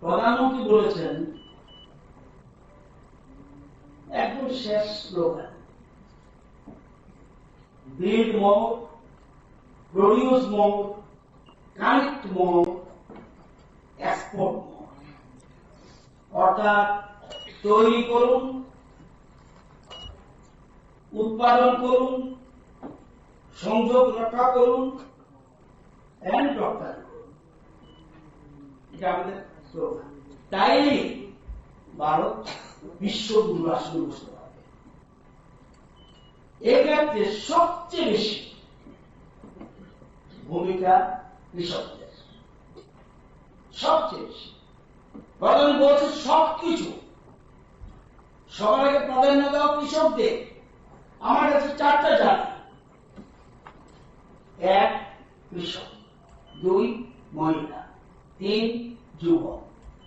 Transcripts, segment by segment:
প্রধানমন্ত্রী বলেছেন একদম শেষ স্লোগান, বিল্ড মোর, প্রডিউস মোর, কানেক্ট মোর, এক্সপোর্ট মোর। অর্থাৎ তৈরি করুন, উৎপাদন করুন, সংযোগ রক্ষা করুন, এন্ড রপ্তানি করুন। এটা আমাদের স্লোগান। তাই ভারত বিশ্বগুরু আসলে বুঝতে পারবে। এক্ষেত্রে সবচেয়ে বেশি ভূমিকা কৃষকদের, সবচেয়ে বেশি। প্রধান বলছে সবকিছু সবাইকে প্রাধান্য দেওয়া কৃষকদের। আমার কাছে 4টা জাতি: 1 কৃষক, 2 মহিলা, 3 যুবক,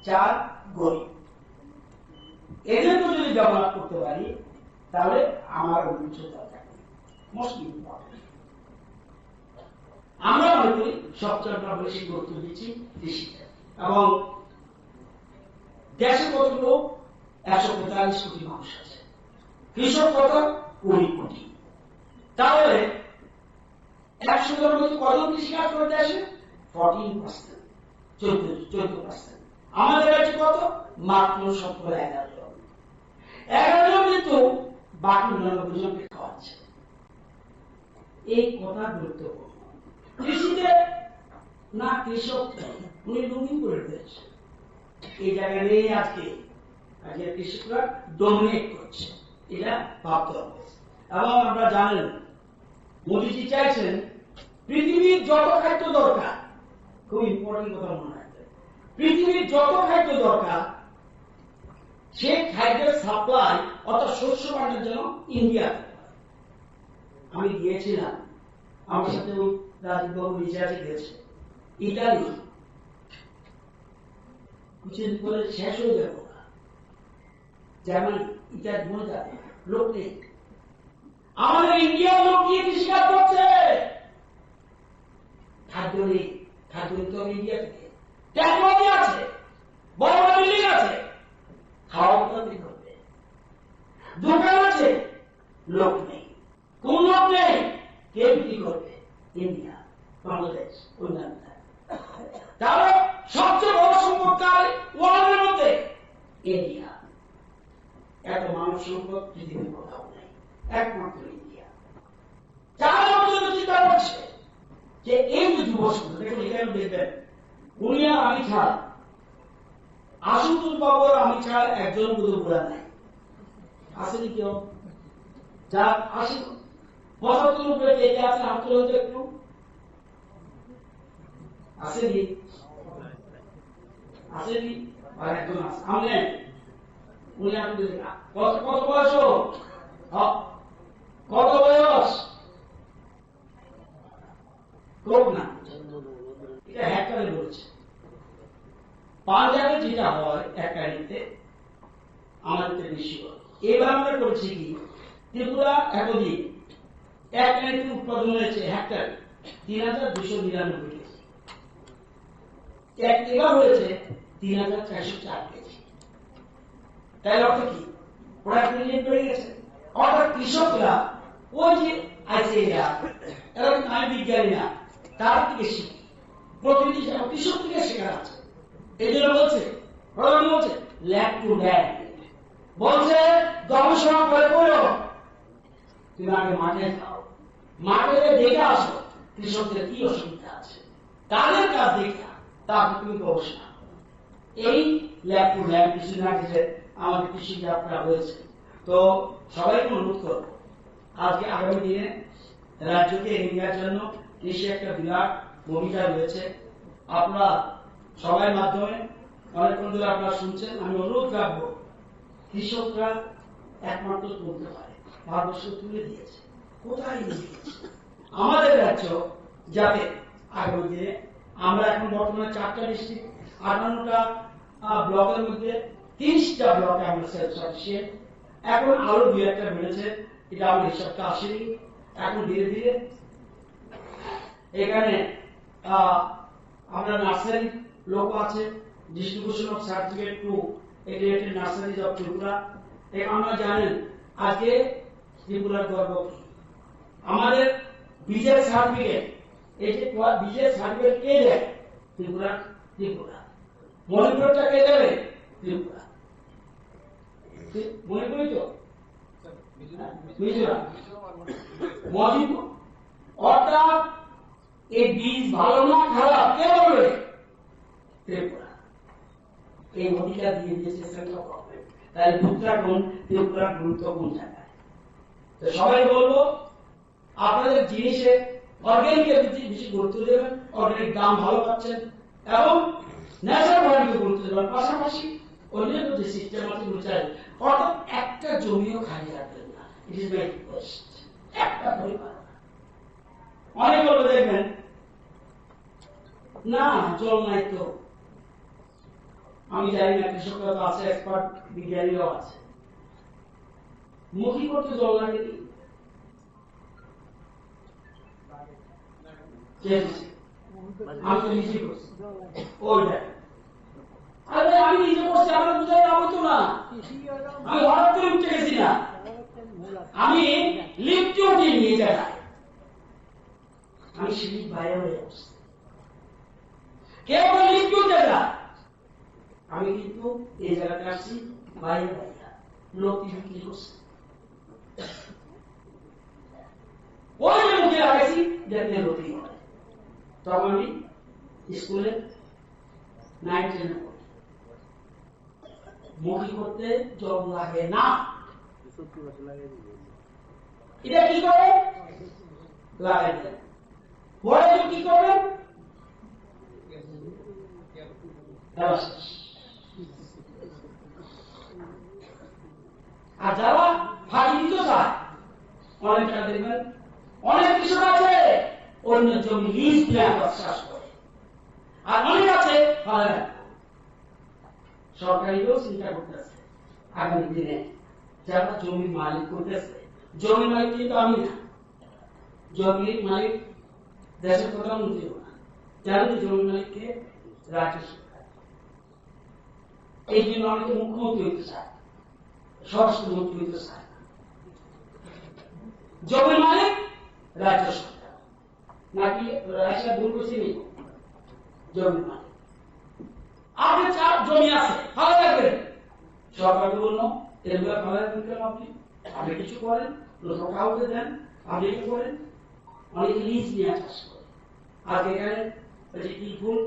4 গরিব। এদেরকে যদি ডেভেলপ করতে পারি তাহলে আমার উন্নয়নটা থাকে। Most important. আমরা মনে করি সবচেয়ে বেশি গুরুত্ব দিচ্ছি কৃষিতে। এবং দেশে কত লোক? 145 কোটি মানুষ আছে, কৃষক কত? 20 কোটি। তাহলে 100 জনের মধ্যে কত কৃষিকাজ করে দেশে? 14%, 14%। আমাদের কাছে কত? মাত্র 11 জন। 11 জন কিন্তু বাকি 99 জনকে খাওয়াচ্ছে। এই কথা গুরুত্বপূর্ণ। কৃষিতে না কৃষক উনি লুকিং করে দিয়েছে। এই জায়গায় নেই আজকে কৃষকরা ডমিনেট করছে, এটা ভাবতে হবে। এবং আমরা জানেন মোদীজি চাইছেন পৃথিবীর যত খাদ্য দরকার, খুব ইম্পর্টেন্ট কথা মনে রাখবেন, পৃথিবীর যত খাদ্য দরকার সেই খাদ্যের সাপ্লাই অর্থাৎ শস্য বাণের জন্য ইন্ডিয়া। আমি গিয়েছিলাম, আমার সাথে ওই রাজীব বাবু রিচার্জে গেছে, ইটালি কিছুদিন পরে শেষ হয়ে যাব না, জার্মানি, ইটালি মনে যাবে, লোক নেই। আমাদের ইন্ডিয়ার লোক গিয়ে কৃষিকাজ করছে, খাদ্য নেই। খাদ্য নিতে হবে ইন্ডিয়া থেকে। টেকনোলজি আছে, বড় বড় বিল্ডিং আছে, খাওয়া উৎপাদন করবে। দোকান আছে, লোক নেই। কোন লোক নেই? কে বিক্রি করবে? ইন্ডিয়া, বাংলাদেশ, অন্যান্য। তাহলে সবচেয়ে বড় সম্পদকারী ওয়ার্ল্ডের মধ্যে ইন্ডিয়া। এত মানব সম্পদ পৃথিবীর কোথাও নেই, একমাত্র ইন্ডিয়া। যারা লোকজন চিন্তা করছে যে এই যে যুব সমাজ, দেখুন এখানে দেখবেন উনি আর আমি ছাড়া, আশুতোষ বাবু আর আমি ছাড়া একজন বোধ বুড়া নাই। আসেনি কেউ? যা আসি 75 উপরে কে আছে হাত তুলে একটু। আসেনি? আসেনি? আর একজন আছে, আমি উনি আপনি কত বয়স? কত বয়স? কোক না, এটা হেক্টরে বলছে। পাঞ্জাবে যেটা হয় এক গাড়িতে, আমাদের বেশি হয়। এবার আমরা করছি কি, ত্রিপুরা এতদিন এক গাড়িতে উৎপাদন হয়েছে হেক্টরে 3299 কেজি, এবার হয়েছে 3404 কেজি। তাই অর্থ কি? প্রোডাক্টিভিটি বেড়ে গেছে। অর্থাৎ কৃষকরা ওই যে আছে এরা আমি বিজ্ঞানী না, তার থেকে শিখি, প্রতিটি কৃষক থেকে শেখার আছে। এই জন্য বলছে প্রধান বলছে ল্যাব টু ল্যান্ড, বলছে গবেষণা করে করো, তুমি আগে মাঠে যাও, মাঠে দেখে আসো কৃষকদের কি অসুবিধা আছে, তাদের কাজ দেখে তারপর তুমি গবেষণা করো। এই ল্যাব টু ল্যান্ড কিছুদিন আগে আমাদের কৃষি যাত্রা হয়েছে। তো সবাইকে অনুরোধ করবো আজকে আগামী দিনে রাজ্যকে এগিয়ে নেওয়ার জন্য কৃষি একটা বিরাট ভূমিকা রয়েছে। আপনারা সবার মাধ্যমে অনেকক্ষণ ধরে আপনারা শুনছেন, আমি অনুরোধ রাখবো কৃষকরা একমাত্র বলতে পারে ভারতবর্ষ তুলে দিয়েছে, কোথায় নিয়ে গিয়েছে আমাদের রাজ্য, যাতে আগামী দিনে আমরা এখন বর্তমানে 4টা ডিস্ট্রিক্ট, 58টা ব্লকের মধ্যে 30টা ব্লকে আমরা সেলফ সাফিসিয়েন্ট। এখন আরো 2-1টা বেড়েছে, এটা আমার হিসাবটা আসেনি। এখন ধীরে ধীরে এখানে আমরা নার্সারি লোক আছে, distribution of certificate to aggregated nurseries of Tripura. আমরা জানেন আজকে ত্রিপুরার গর্ব কি, আমাদের বীজের সার্টিফিকেট, এই যে বীজের সার্টিফিকেট কে দেয়? ত্রিপুরা। ত্রিপুরা। মণিপুরটা কে দেবে? ত্রিপুরা। মণিপুরই তো মিজোরাম। মণিপুর। অর্থাৎ এই বীজ ভালো না খারাপ কে বলবে? ত্রিপুরা। এই অধিকার দিয়ে দিয়েছে সেন্ট্রাল গভর্নমেন্ট। তাই উত্তরাখণ্ড ত্রিপুরার গুরুত্বপূর্ণ জায়গায়। তো সবাই বলবো আপনাদের জিনিসে অর্গানিকের বেশি গুরুত্ব দেবেন, অর্গানিক দাম ভালো পাচ্ছেন এবং ন্যাচারাল ভ্যালুকে গুরুত্ব দেবেন। পাশাপাশি অন্যান্য যে সিস্টেম আছে চাই, অর্থাৎ একটা জমিও খালি রাখবেন না। It is my request. একটা পরিবার অনেক বলবে দেখবেন না জল নাই তো, আমি জানি না, কৃষকরা তো আছে, এক্সপার্ট বিজ্ঞানীরাও আছে, মুখী করতে জল লাগেনি। আমি তো নিজে করছি ওইটা। আরে আমি নিজে করছি, আমার বুঝাই আমি তো না, আমি হঠাৎ করে উঠে গেছি না, আমি লিফটে উঠে নিয়ে যাই, আমি সিঁড়ি বাইরে হয়ে আসছি, কেউ লিফটে উঠে যা, আমি কিন্তু এই জায়গাতে আসছি বাইরে বাইরে লতি বিক্রি করছি, ওই যে মুখে লাগাইছি যাতে লতি হয়। তখন আমি স্কুলে 9 10 পড়ি, মুখি করতে জল লাগে না। এটা কি করে লাগাই দেন, পরে কি করবেন? আর যারা ফাঁকি দিতে চায়, অনেকটা দেখবেন অনেক কৃষক আছে অন্য জমি লিজ দিয়ে চাষ করে, আর অনেক আছে সরকারিও চিন্তা করতেছে আগামী দিনে যারা জমির মালিক করতেছে। জমির মালিক কিন্তু আমি না, জমির মালিক দেশের প্রধানমন্ত্রীও না, জানেন জমির মালিককে? রাজ্য সরকার। এই জন্য অনেকে মুখ্যমন্ত্রী হইতে চায়, স্বরাষ্ট্রমন্ত্রী হইতে চায় না। জমির মালিক রাজ্য সরকার নাকি রাশিয়া ভুল করছে নেই, জমির মালিক। আপনি চার জমি আছে ভালো রাখবেন, সরকারকে বলল এগুলো ভালো রাখবেন কেন? আপনি কিছু করেন, লোক কাউকে দেন, আপনি কি করেন? অনেকে লিজ নিয়ে চাষ করে। আর এখানে কি ফুল,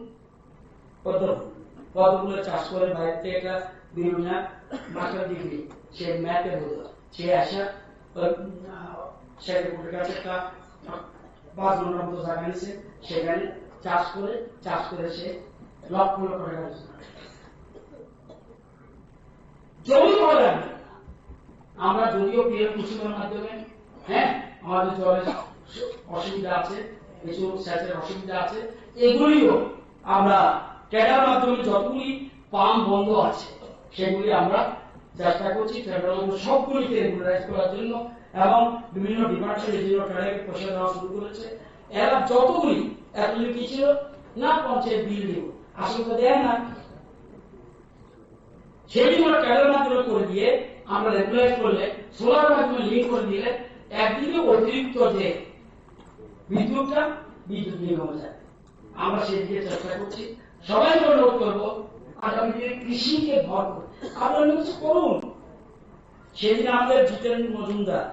পদ্ম ফুল, পদ্ম ফুলের চাষ করে বাইরে থেকে একটা বিভিন্ন মাস্টার ডিগ্রি, সে ম্যাথে বলল, সে আসা শেখের কাছে একটা 5 ঘন্টার মতো জায়গা নিচ্ছে, সেখানে চাষ করে সে লক্ষ লক্ষ টাকা জমি করে রাখবে। আমরা যদিও পিএম কুসুমের মাধ্যমে আমাদের জলের অসুবিধা আছে, কিছু সেচের অসুবিধা আছে, এগুলিও আমরা ক্যাডার মাধ্যমে যতগুলি পাম্প বন্ধ আছে সেগুলি আমরা চেষ্টা করছি সবগুলিকে রেগুলারাইজ করার জন্য, এবং বিভিন্ন ডিপার্টমেন্ট এই জন্য ক্যাডারকে পয়সা দেওয়া শুরু করেছে। এরা যতগুলি এতগুলি কি ছিল না পঞ্চায়েত বিল্ডিং আসলে তো দেয় না, সেটি আমরা ক্যাডার মাধ্যমে করে দিয়ে আমরা রেগুলারাইজ করলে, সোলার মাধ্যমে লিঙ্ক করে দিলে একদিকে অতিরিক্ত যে বিদ্যুৎটা বিদ্যুৎ নির্গম যায়, আমরা সেদিকে চেষ্টা করছি। সবাইকে অনুরোধ করবো আগামী দিনে কৃষিকে ভর করে আপনারা কিছু করুন। সেদিন আমাদের জিতেন মজুমদার,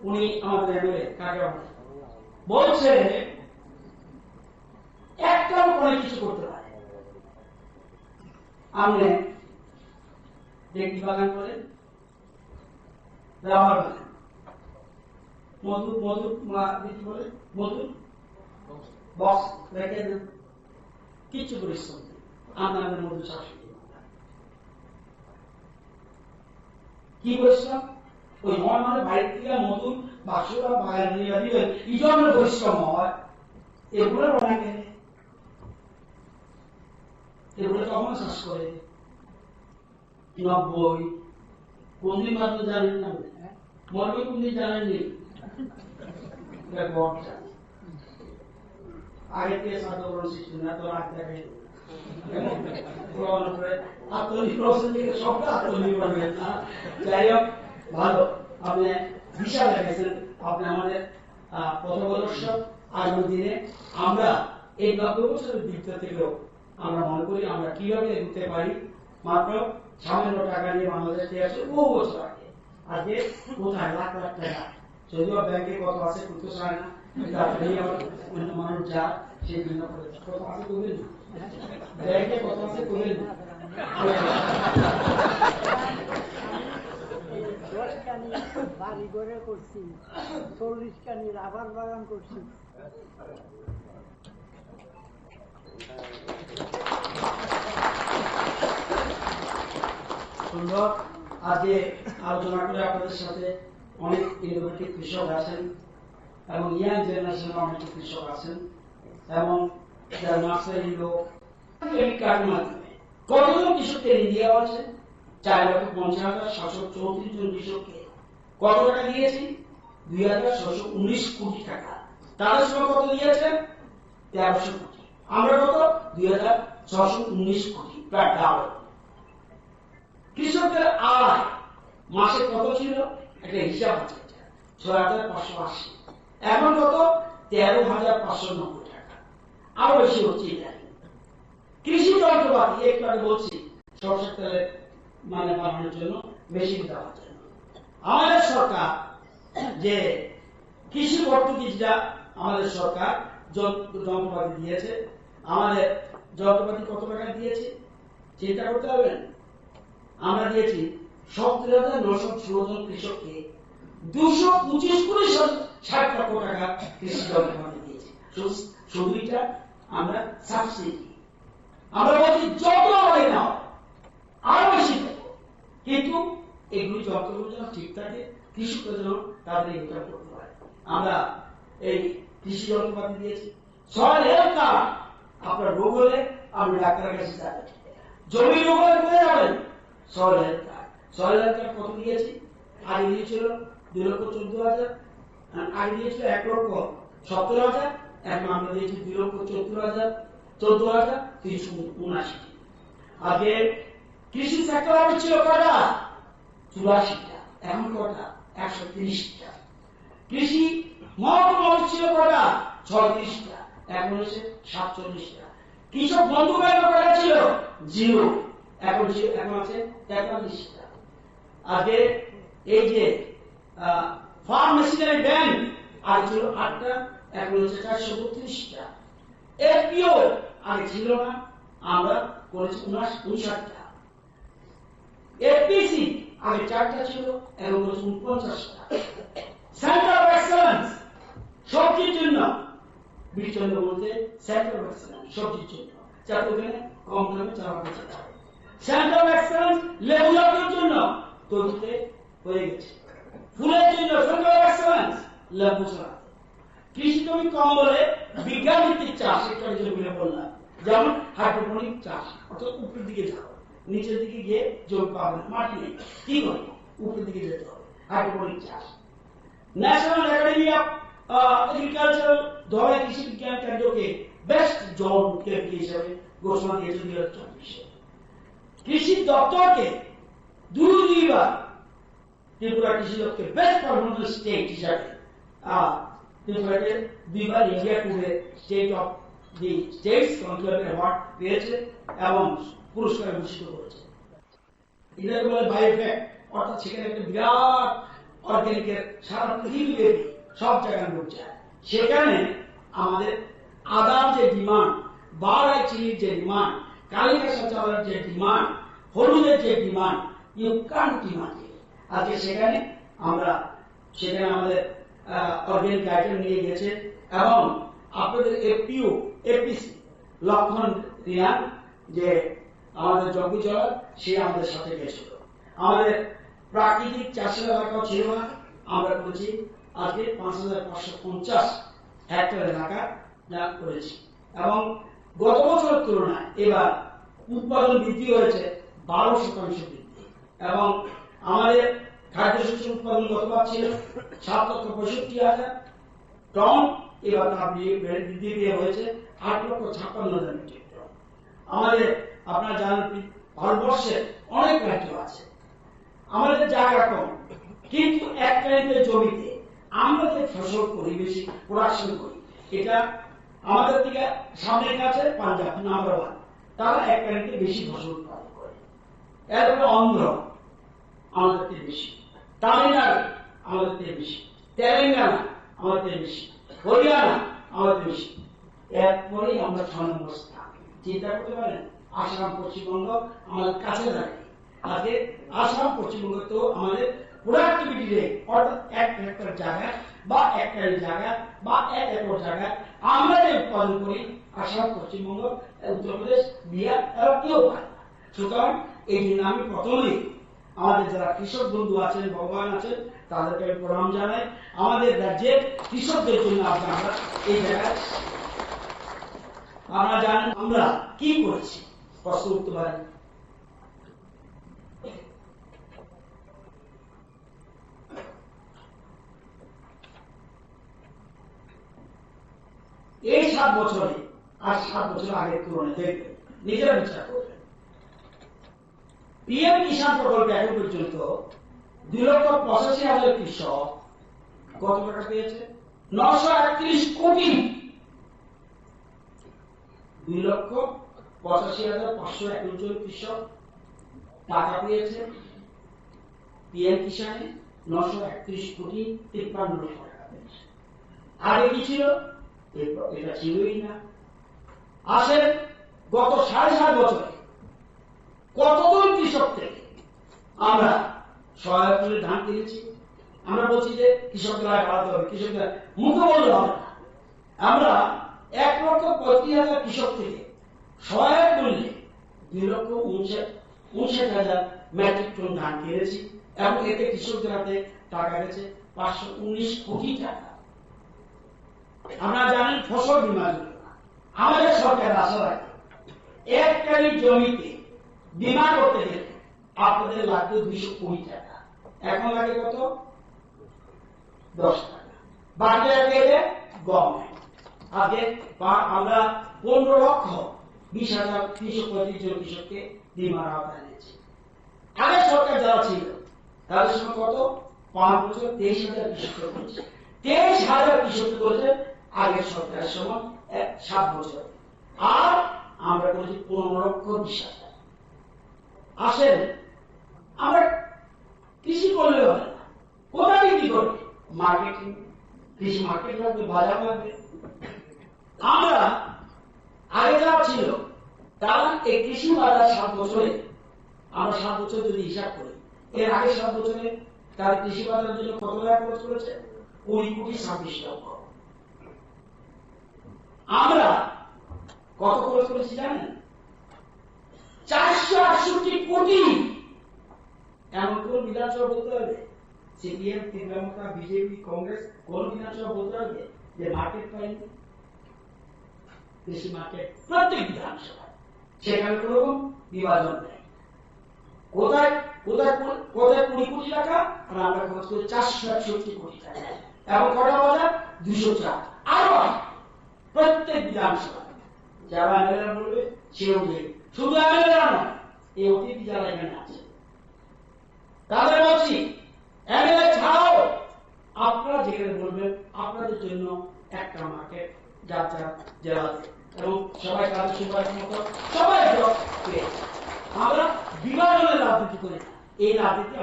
উনি আমাদের এমএলএ কাকে বলছে একটাও করে কিছু করতে পারে, আপনি দেখি বাগান করেন, রাবার বাগান, মধু মধু কি বলে মধু বক্স রেখে দেন, কিছু পরিশ্রম আপনাদের মধু চাষ কি পরিশ্রম, ওই মানে বাইরে থেকে মধুর বাক্সটা বাগান নিয়ে দিবেন, এই জন্য পরিশ্রম হয়। এগুলো অনেকে এগুলো তখন চাষ করে 90 কোন দিন মাত্র জানেন না, মরবে কোন দিন জানেননি, আগে থেকে সাধারণ সিস্টেম না তো রাখ দেখে আত্মনির্ভরশীল থেকে সবটা আত্মনির্ভর হয়ে না। যাই হোক, ভালো, আপনি বিশাল রেখেছেন। আপনি আমাদের পথপ্রদর্শ। আগামী দিনে আমরা এই 90 বছরের দিকটা থেকেও আমরা মনে করি আমরা কিভাবে এগোতে পারি। মাত্র সামান্য টাকা নিয়ে বাংলাদেশ থেকে আসছে বহু বছর আগে, আজকে কোথায় লাখ লাখ টাকা, যদিও ব্যাংকে কত আছে করতে চায় না, কিন্তু আপনি আমার মানুষ যা সেই জন্য কত আছে করবেন না, ব্যাংকে কত আছে করবেন না। 10 কানি বাড়ি ঘরে করছি, 40 কানি রাবার বাগান করছি। সুন্দর। আজকে আলোচনা করে আপনাদের সাথে অনেক ইনোভেটিভ কৃষক আছেন এবং ইয়াং জেনারেশনের অনেক কৃষক আছেন এবং যারা নার্সারি লোক ক্রেডিট কার্ডের মাধ্যমে কতজন কৃষককে ঋণ দেওয়া আছে? 4,50,734 জন কৃষককে কত টাকা দিয়েছি? 2,619 কোটি টাকা। তাদের সময় কত দিয়েছেন? 1,300 কোটি। আমরা কত? 2,619 কোটি, প্রায় ডাবল। কৃষকদের আয় মাসে কত ছিল? একটা হিসাব আছে, 6,580। এখন কত? 13,590 টাকা। আরো বেশি হচ্ছে। কৃষি যন্ত্রপাতি একটু আগে বলছি সরষের তেলের মানে বানানোর জন্য, মেশিন দেওয়ার জন্য আমাদের সরকার যে কৃষি ভর্তুকিটা আমাদের সরকার যন্ত্রপাতি দিয়েছে। আমাদের যন্ত্রপাতি কত টাকা দিয়েছে চিন্তা করতে হবে। আমরা দিয়েছি 17,916 জন কৃষককে 225 কোটি 60 লক্ষ টাকা কৃষি যন্ত্রপাতি দিয়েছি। শুধু এটা আমরা সাবসিডি, আমরা বলছি যত আমাদের নাও আরো বেশি দেবো, কিন্তু এগুলি যন্ত্রগুলো যেন ঠিক থাকে, কৃষকরা যেন তাদের ইনকাম করতে পারে। আমরা এই কৃষি যন্ত্রপাতি দিয়েছি। সয়েল হেলথ কার্ড, আপনার রোগ হলে আপনি ডাক্তারের কাছে যাবেন, জমি রোগ হলে কোথায় যাবেন? Soil health card. Soil health card কত দিয়েছি? আগে দিয়েছিল 2,14,000, আগে দিয়েছিল 1,17,000, এখন আমরা দিয়েছি 2,14,379। আগে কৃষি সেক্টর অফিস ছিল কটা? 84টা, এখন কটা? 130টা। কৃষি মহকুমা অফিস ছিল কটা? 36টা, এখন হচ্ছে 47টা। কৃষক বন্ধু ব্যাংক কটা ছিল? 0, এখন আছে 43টা। আগে এই যে ফার্ম মেশিনারি ব্যাংক আগে ছিল 8টা, এখন হচ্ছে 432টা। এফপিও আগে ছিল না, আমরা করেছি 59টা। এফপিসি আগে 4টা ছিল, এখন করেছি 49টা। সেন্টার অফ এক্সেলেন্স সবজির জন্য, বিচন্দ্র বলতে সেন্টার অফ এক্সেলেন্স সবজির জন্য, যাতে ওখানে কম দামে চারা বেচা যায়। সেন্টার অফ এক্সেলেন্স লেবু জাতীয় জন্য তৈরিতে হয়ে গেছে। ফুলের জন্য সেন্টার অফ এক্সেলেন্স লেবু চারা। কৃষি জমি কম বলে বিজ্ঞান ভিত্তিক চাষ একটা জমি বললাম, যেমন হাইড্রোপনিক চাষ, অর্থাৎ উপরের দিকে যাও, নিচের দিকে গিয়ে জমি পাবে না, মাটি নেই, কি করে? উপরের দিকে যেতে হবে, হাইড্রোপনিক চাষ। ন্যাশনাল একাডেমি অফ এগ্রিকালচারাল ধরে কৃষি বিজ্ঞান কেন্দ্রকে বেস্ট জোন কেন্দ্র হিসেবে ঘোষণা দিয়েছে 2024। কৃষি দপ্তরকে দুইবার ত্রিপুরা কৃষি দপ্তরকে বেস্ট পারফরমেন্স স্টেট হিসাবে ত্রিপুরাকে 2বার India Today State of the States Conclave award পেয়েছে এবং পুরস্কারে ভূষিত করেছে। এটাকে বলে বায়োফ্যাক্ট, অর্থাৎ সেখানে একটা বিরাট অর্গানিকের সারা পৃথিবীব্যাপী সব জায়গায় লোক যায়। সেখানে আমাদের আদার যে ডিমান্ড, বারাই চিনির যে ডিমান্ড, কালিকাশা চালের যে ডিমান্ড, হলুদের যে ডিমান্ড, ইউ কান্ট ডিমান্ড। আজকে সেখানে আমাদের অর্গানিক আইটেম নিয়ে গেছে এবং আপনাদের এপিও এপিসি লক্ষণ রিয়ান যে আমাদের যজ্ঞ জল সে আমাদের সাথে গেছিল। আমাদের প্রাকৃতিক চাষের এলাকাও ছিল না, আমরা করেছি আজকে 5,550 হেক্টর এলাকা যা করেছি এবং গত বছরের তুলনায় এবার উৎপাদন বৃদ্ধি হয়েছে 12% বৃদ্ধি এবং আমাদের খাদ্যশস্য উৎপাদন গতবার ছিল 7,65,000 টন, এবার তা বৃদ্ধি পেয়ে হয়েছে 8,56,000 মেট্রিক টন। আমাদের আপনারা জানেন ভারতবর্ষের অনেক রাজ্য আছে, আমাদের জায়গা কম, কিন্তু একটাইতে জমিতে আমরা যে ফসল করি, বেশি প্রোডাকশন করি, এটা আমাদের থেকে সামনের কাছে পাঞ্জাব নাম্বার 1, তারা একটাইতে বেশি ফসল উৎপাদন করে। এরপরে অন্ধ্র আমাদের থেকে বেশি, তামিলনাড়ু আমাদের থেকে বেশি, তেলেঙ্গানা আমাদের থেকে বেশি, হরিয়ানা আমাদের বেশি, এরপরেই আমরা 6 নম্বর স্থান। চিন্তা করতে পারেন, আসাম পশ্চিমবঙ্গ আমাদের কাছে দাঁড়িয়ে। আজকে আসাম পশ্চিমবঙ্গ তো আমাদের প্রোডাক্টিভিটি রেট, অর্থাৎ 1 হেক্টর জায়গায় বা 1 টাইল জায়গায় বা 1 একর জায়গায় আমরা যে উৎপাদন করি, আসাম পশ্চিমবঙ্গ উত্তরপ্রদেশ বিহার এরা কেউ পায় না। সুতরাং এই জন্য আমি প্রথমেই আমাদের যারা কৃষক বন্ধু আছেন, ভগবান আছেন, তাদেরকে আমি প্রণাম জানাই। আমাদের রাজ্যের কৃষকদের জন্য আমরা এই জায়গায়, আপনারা জানেন আমরা কি করেছি, প্রশ্ন উঠতে পারেন। এই 7 বছরে আর 7 বছর আগের তুলনায় দেখবেন, নিজেরা বিচার করবেন। পিএম কিষাণ প্রকল্পে এখন পর্যন্ত 2,85,000 কৃষক কত টাকা পেয়েছে? 931 কোটি। 2,85,501 জন কৃষক টাকা পেয়েছে পিএম কিষাণে, 931 কোটি 53 লক্ষ টাকা পেয়েছে। আগে কি ছিল? এটা ছিলই না। আসেন গত 7.5 বছরে কতজন কৃষক থেকে আমরা সহায়ক মূল্যে ধান কিনেছি? আমরা বলছি যে কৃষকদের আয় বাড়াতে হবে, কৃষকদের মুখে বললে হবে না। আমরা 1,35,000 কৃষক থেকে সহায়ক মূল্যে 2,59,000 মেট্রিক টন ধান কিনেছি এবং এতে কৃষকদের হাতে টাকা গেছে 519 কোটি টাকা। আপনারা জানেন ফসল বীমা যোজনা আমাদের সরকার আশা রাখে, 1 টালি জমিতে বীমা করতে গেলে আপনাদের লাগবে 200 কোটি টাকা। এখন লাগে কত? 10 টাকা। বাকি লাগে গভর্নমেন্ট। আগে আমরা 15,20,335 জন কৃষককে বীমার আওতায় এনেছি। আগের সরকার যারা ছিল তাদের সময় কত? 5 বছর 23,000 কৃষক করেছে। 23,000 কৃষক করেছে আগের সরকারের সময় 7 বছর। আর আমরা করেছি 15,20,000। আসেন আমরা কৃষি করলে হবে না, কোথায় বিক্রি করবে? মার্কেটিং, কৃষি মার্কেট লাগবে, বাজার লাগবে। আমরা আগে যারা ছিল তারা এই কৃষি বাজার 7 বছরে, আমরা 7 বছর যদি হিসাব করি, এর আগে 7 বছরে তার কৃষি বাজারের জন্য কত টাকা খরচ করেছে? 20 কোটি 26 লক্ষ। আমরা কত খরচ করেছি জানেন? 468 কোটি। এমন কোন বিধানসভা বলতে হবে, সিপিএম, তৃণমূল, বিজেপি, কংগ্রেস, কোন বিধানসভা বলতে হবে যে মার্কেট পাইনি? কৃষি মার্কেট প্রত্যেক বিধানসভা, সেখানে কোন রকম বিভাজন নেই। কোথায় কোথায় কোথায় 20 কোটি টাকা, আর আমরা খরচ করি 468 কোটি টাকা। এবং কটা বাজার? 204। আরো প্রত্যেক বিধানসভা যারা এমএলএ বলবে সে অনুযায়ী, শুধু এমএলএ নয়, এই অতিথি যারা এখানে আছে তাদের বলছি, এমএলএ ছাড়াও আপনারা যেখানে বলবেন আপনাদের জন্য একটা মার্কেট যার যার জেলাতে, এবং সবাই তাদের সুপারিশ মতো সবাই পেয়েছে। আমরা বিভাজনের রাজনীতি করি না, এই রাজনীতি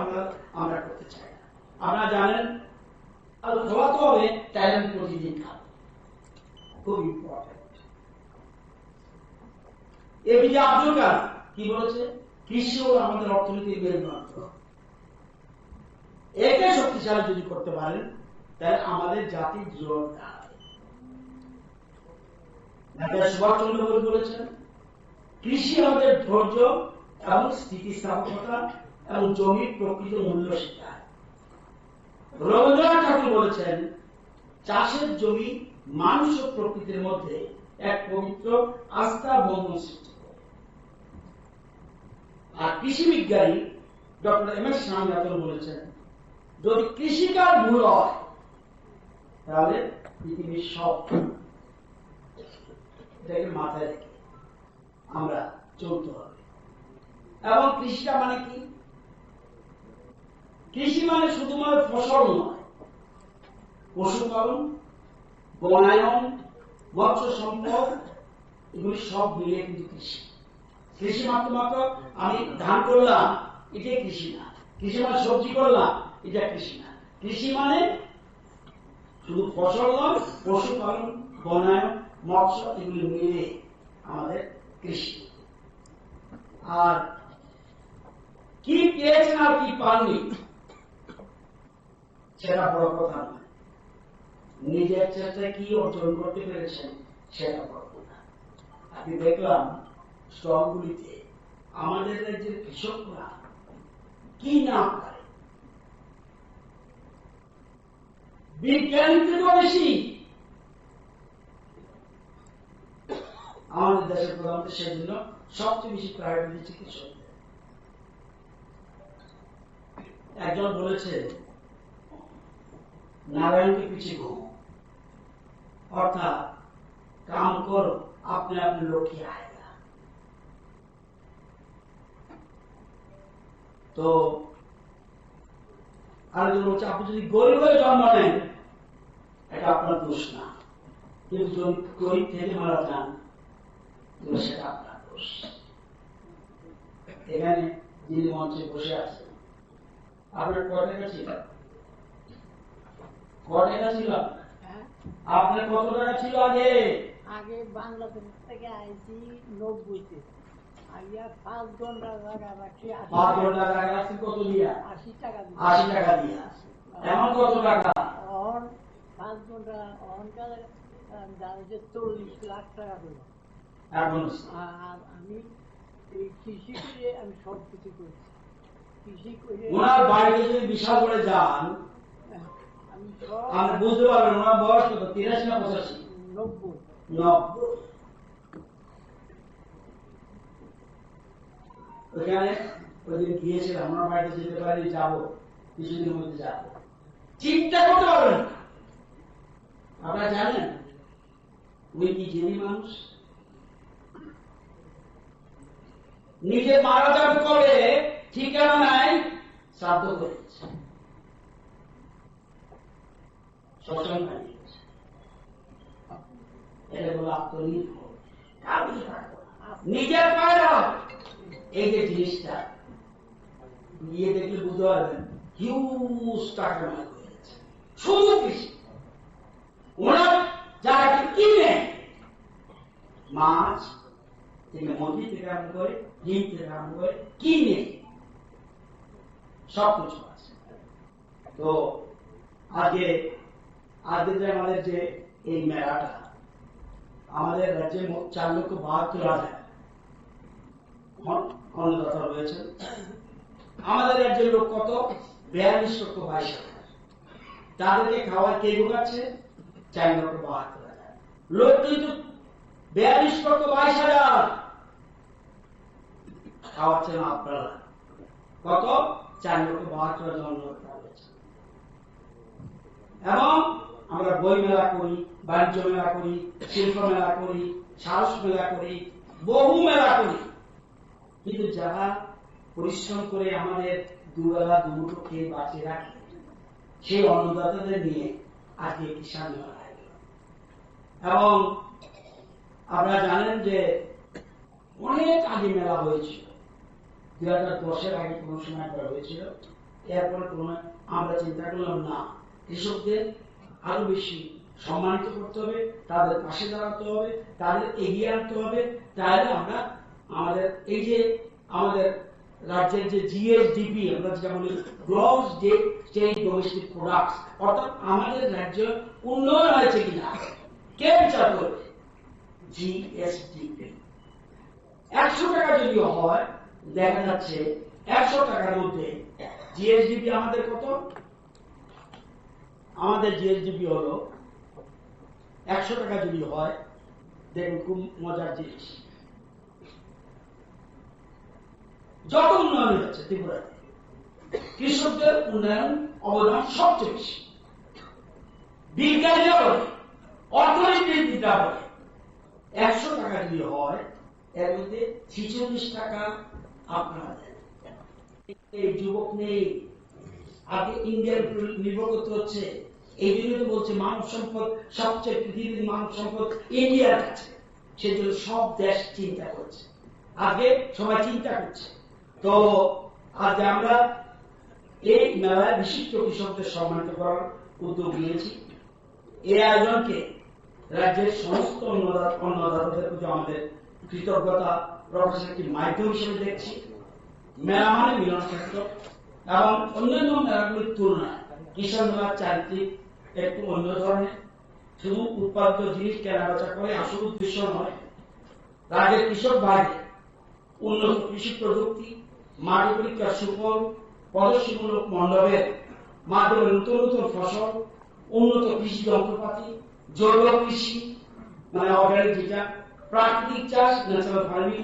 আমরা করতে চাই না। আপনারা জানেন খোলাতে হবে ট্যালেন্ট প্রতিদিন খাবে, খুব ইম্পর্টেন্ট। এপিজে আব্দুল কালাম কি বলেছে? কৃষি হল আমাদের অর্থনীতির মেরুদণ্ড। একে শক্তিশালী যদি করতে পারেন তাহলে আমাদের জাতির জোর দাঁড়াবে। নেতাজি সুভাষচন্দ্র বোস বলেছেন, কৃষি আমাদের ধৈর্য এবং স্থিতিস্থাপকতা এবং জমির প্রকৃত মূল্য শেখায়। রবীন্দ্রনাথ ঠাকুর বলেছেন, চাষের জমি মানুষ ও প্রকৃতির মধ্যে এক পবিত্র আস্থা বন্ধন সৃষ্টি করে। আর কৃষি বিজ্ঞানী ডক্টর এম.এস. স্বামীনাথন বলেছেন, যদি কৃষিকাজ ভুল হয় তাহলে পৃথিবীর সব। এটাকে মাথায় রেখে আমরা চলতে হবে। এবং কৃষিটা মানে কি? কৃষি মানে শুধুমাত্র ফসল নয়, পশুপালন, বনায়ন, মৎস্য সম্পদ, এগুলি সব মিলিয়ে কিন্তু কৃষি। কৃষি মাত্র আমি ধান করলাম, এটাই কৃষি না। কৃষি মানে সবজি করলাম, এটা কৃষি না। কৃষি মানে শুধু ফসল নয়, পশুপালন, বনায়ন, মৎস্য, এগুলি মিলে আমাদের কৃষি। আর কি পেয়েছেন আর কি পাননি সেটা বড় কথা নয়, নিজের চেষ্টায় কি অর্জন করতে পেরেছেন সেটা বড় কথা। আমি দেখলাম স্টলগুলিতে আমাদের রাজ্যের কৃষকরা কি না পারে, বিজ্ঞানীর থেকেও বেশি। আমাদের দেশের প্রধানমন্ত্রী সেজন্য সবচেয়ে বেশি প্রায়োরিটি দিচ্ছে কৃষকদের। একজন বলেছে নারায়ণকে পিছিয়ে ঘুম, অর্থাৎ কাম করো আপনি আপনি লক্ষ্যে আয়েগা। তো আরেকজন বলছে আপনি যদি গরিব হয়ে জন্ম নেন এটা আপনার দোষ না, কিন্তু যদি গরিব থেকে মারা যান সেটা আপনার দোষ। এখানে যিনি মঞ্চে বসে আছেন আপনার কয় টাকা ছিল? কয় টাকা ছিল আপনার? কত টাকা ছিল আগে? আগে বাংলাদেশ থেকে আইছি 90-তে। আইয়া 5 ঘন্টা জায়গা রাখি। 5 ঘন্টা জায়গা রাখছি কত দিয়া? 80 টাকা দিয়ে। 80 টাকা দিয়া। এখন কত টাকা? এখন 5 ঘন্টা অনকাল দাঁড়িয়ে 40 লাখ টাকা করে। এখন আর আমি এই কৃষি করে আমি সব কিছু করছি। কৃষি করে ওনার বাড়িতে যদি বিশাল করে যান আমি সব আপনি বুঝতে পারবেন ওনার বয়স কত, 83 না 85? 90। ওইখানে ওইদিন গিয়েছিলাম, ওনার বাড়িতে যেতে পারি, যাবো কিছুদিনের মধ্যে যাবো, চিন্তা করতে পারবেন। আপনারা জানেন উনি কি জেনি মানুষ? নিজে মারা যাবে কবে ঠিকানা নাই, শ্রাদ্ধ করেছে, শ্মশান বানিয়েছে। এটা বলে আত্মনির্ভর, নিজের পায়ে দাঁড়াও। এই যে জিনিসটা গিয়ে দেখলে বুঝতে পারবেন হিউজ টাকা হয়ে গেছে শুধু কৃষি। ওনার যারা কিনে মাছ থেকে, মুরগি থেকে আরম্ভ করে, ডিম থেকে আরম্ভ করে কিনে সবকিছু আছে। তো আজকে যে আমাদের যে এই মেলাটা, আমাদের রাজ্যে মোট 4,72,000 অন্নদাতা রয়েছেন। আমাদের রাজ্যের লোক কত? 42,22,000। তাদেরকে খাওয়ার কে ঢুকাচ্ছে? 4,72,000 লোক, কিন্তু 42,22,000 খাওয়াচ্ছেন আপনারা কত? 4,72,000 অন্নদাতা রয়েছে। এবং আমরা বই মেলা করি, বাণিজ্য মেলা করি, শিল্প মেলা করি, সাহস মেলা করি, বহু মেলা করি, কিন্তু যারা পরিশ্রম করে আমাদের দুবেলা দুমুঠো খেয়ে বাঁচিয়ে রাখে সেই অন্নদাতাদের নিয়ে আজকে কিষাণ মেলা হয়। এবং আপনারা জানেন যে অনেক আগে মেলা হয়েছিল, 2010-এর আগে কোন সময় করা হয়েছিল। এরপরে আমরা চিন্তা করলাম না, কৃষকদের আরো বেশি সম্মানিত করতে হবে, তাদের পাশে দাঁড়াতে হবে, তাদের এগিয়ে আনতে হবে। তাহলে আমরা আমাদের এই যে আমাদের রাজ্যের যে জিএসডিপি, আমরা যেটা বলি গ্রস স্টেট ডোমেস্টিক প্রোডাক্ট, অর্থাৎ আমাদের রাজ্য উন্নয়ন হয়েছে কিনা কে বিচার করবে? জিএসডিপি। 100 টাকা যদি হয়, দেখা যাচ্ছে 100 টাকার মধ্যে জিএসডিপি আমাদের কত? আমাদের জিএসডিপি হলো 100 টাকা যদি হয়, দেখুন খুব মজার জিনিস, যত উন্নয়ন হচ্ছে ত্রিপুরাতে কৃষকদের উন্নয়ন অবদান সবচেয়ে বেশি। বিজ্ঞানীরা বলে, অর্থনীতিবিদরা বলে, 100 টাকা যদি হয় এর মধ্যে 46 টাকা আপনারা দেন। এই যুবক নেই, আগে ইন্ডিয়ার নির্ভর করতে হচ্ছে। এই জন্য তো বলছে মানব সম্পদ সবচেয়ে পৃথিবীর মানব সম্পদ ইন্ডিয়ার কাছে, সেজন্য সব দেশ চিন্তা করছে, আগে সবাই চিন্তা করছে। তো আজ আমরা এই মেলায় বিশিষ্ট কৃষকদের সম্মানিত করার উদ্যোগ নিয়েছি। এই আয়োজনকে রাজ্যের সমস্ত অন্নদাতাদের প্রতি আমাদের কৃতজ্ঞতা প্রকাশের একটি মাধ্যম হিসেবে দেখছি। মেলা মানে মিলন ক্ষেত্র এবং অন্যান্য মেলাগুলির তুলনায় কিষাণ মেলার চারিত্রিক একটু অন্য ধরনের। শুধু উৎপাদিত জিনিস কেনাবেচা করে আসল উদ্দেশ্য নয়, রাজ্যের কৃষক ভাইদের উন্নত কৃষি প্রযুক্তি, মাটি পরীক্ষার সুফল, প্রদর্শনীমূলক মণ্ডপের মাধ্যমে নতুন নতুন ফসল, উন্নত কৃষি যন্ত্রপাতি, জৈব কৃষি মানে অর্গানিক, যেটা প্রাকৃতিক চাষ ন্যাচারাল ফার্মিং,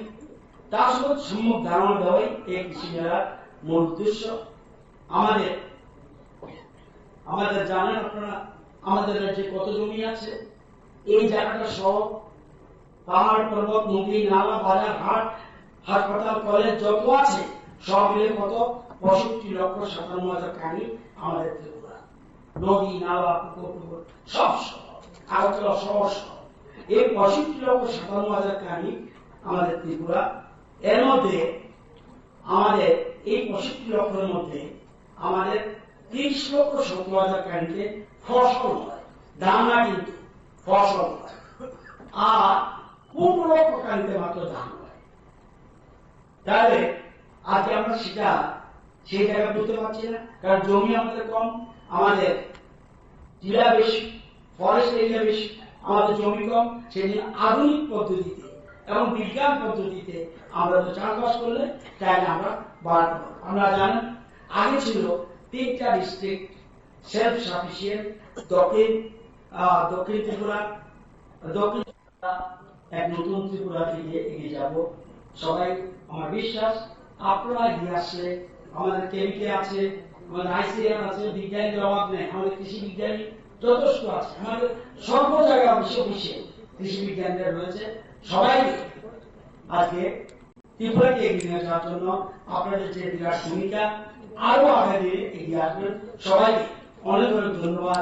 তার সম্যক ধারণা দেওয়াই এই কৃষি মেলার মূল উদ্দেশ্য। আমাদের জানেন আপনারা আমাদের রাজ্যে কত জমি আছে। এই জায়গাটা সব পাহাড় পর্বত নদী নালা বাজার হাট হাসপাতাল কলেজ যত আছে সব মিলে কত 65,57,000 কানি আমাদের ত্রিপুরা। নদী নালা পুকুর সব আগরতলা শহর সহ এই 65,57,000 কানি আমাদের ত্রিপুরা। এর মধ্যে আমাদের এই 65 লক্ষের মধ্যে আমাদের 30,70,000 কানিতে ফসল হয়, দানা কিন্তু ফসল হয়, আর 15 লক্ষ কানিতে মাত্র ধান হয়। তাহলে আজকে আমরা সেই জায়গা বলতে পারছি না, কারণ জমি আমাদের কম, আমাদের টিলা বেশি, ফরেস্ট এরিয়া বেশি, আমাদের জমি কম। সেই জন্য আধুনিক পদ্ধতিতে এবং বিজ্ঞান পদ্ধতিতে আমরা তো চাষবাস করলে তাহলে আমরা বাড়তে পারবো। আমরা জানেন আগে ছিল 3টা ডিস্ট্রিক্ট সেলফ সাফিসিয়েন্ট, দক্ষিণ ত্রিপুরা, এক নতুন ত্রিপুরা থেকে এগিয়ে যাব। সবাই আমার বিশ্বাস আপনারা এগিয়ে আসলে আমাদের কেমিকে আছে, আমাদের আইসিএম আছে, বিজ্ঞানীদের অভাব নেই, আমাদের কৃষি বিজ্ঞানী যথেষ্ট আছে, আমাদের সর্ব জায়গায় বিশ্বে কৃষি বিজ্ঞানীরা রয়েছে। সবাই আজকে ত্রিপুরাকে এগিয়ে নিয়ে যাওয়ার জন্য আপনাদের যে বিরাট ভূমিকা, আরো আগে এগিয়ে আসবেন। সবাইকে অনেক অনেক ধন্যবাদ।